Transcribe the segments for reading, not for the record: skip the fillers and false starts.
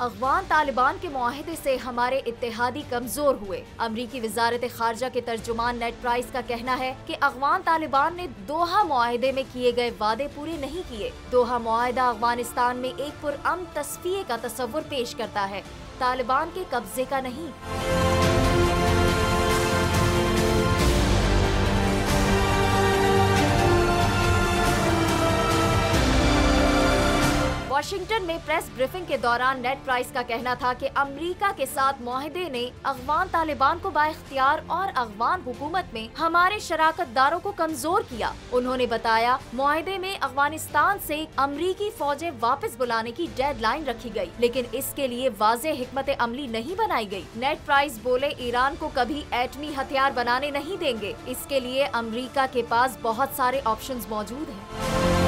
अफगान तालिबान के मुआहदे से हमारे इत्तेहादी कमजोर हुए। अमरीकी वजारत खारजा के तर्जुमान नेड प्राइस का कहना है कि अफगान तालिबान ने दोहा मुआहदे में किए गए वादे पूरे नहीं किए। दोहा मुआहदा अफगानिस्तान में एक पुरअमन तस्फिये का तस्वुर पेश करता है, तालिबान के कब्जे का नहीं। वाशिंगटन में प्रेस ब्रीफिंग के दौरान नेड प्राइस का कहना था कि अमेरिका के साथ मुआहदे ने अफगान तालिबान को बाइख्तियार और अफगान हुकूमत में हमारे शराकतदारों को कमजोर किया। उन्होंने बताया, मुआहदे में अफगानिस्तान से अमरीकी फौजें वापस बुलाने की डेडलाइन रखी गई, लेकिन इसके लिए वाज़ेह हिकमत अमली नहीं बनाई गई। नेड प्राइस बोले, ईरान को कभी एटमी हथियार बनाने नहीं देंगे। इसके लिए अमरीका के पास बहुत सारे ऑप्शंस मौजूद हैं।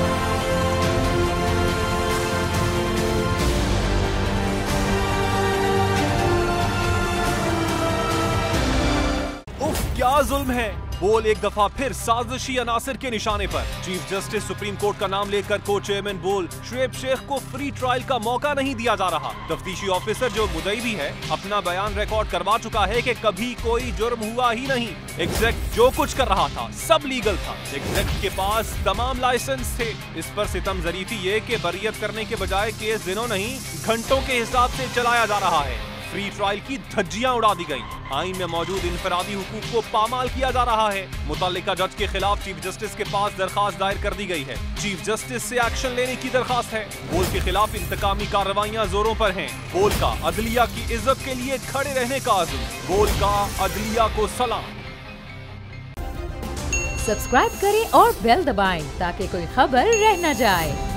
क्या जुल्म है, बोल एक दफा फिर साजिशी अनासिर के निशाने पर। चीफ जस्टिस सुप्रीम कोर्ट का नाम लेकर को चेयरमैन बोल शुएब शेख को फ्री ट्रायल का मौका नहीं दिया जा रहा। तफ्तीशी ऑफिसर जो मुदई भी है, अपना बयान रिकॉर्ड करवा चुका है कि कभी कोई जुर्म हुआ ही नहीं। एग्जैक्ट जो कुछ कर रहा था सब लीगल था। एग्जैक्ट के पास तमाम लाइसेंस थे। इस पर सितम जरीफी ये कि बरियत करने के बजाय केस दिनों नहीं घंटों के हिसाब से चलाया जा रहा है। फ्री ट्रायल की धज्जियां उड़ा दी गई। आईन में मौजूद इनफरादी हुकूक को पामाल किया जा रहा है। मुतल्लिका जज के खिलाफ चीफ जस्टिस के पास दरखास्त दायर कर दी गई है। चीफ जस्टिस से एक्शन लेने की दरखास्त है। बोल के खिलाफ इंतकामी कार्रवाइयां जोरों पर हैं। बोल का अदलिया की इज्जत के लिए खड़े रहने का अज़्म। बोल का अदलिया को सलाम। सब्सक्राइब करें और बेल दबाएं ताकि कोई खबर रह न जाए।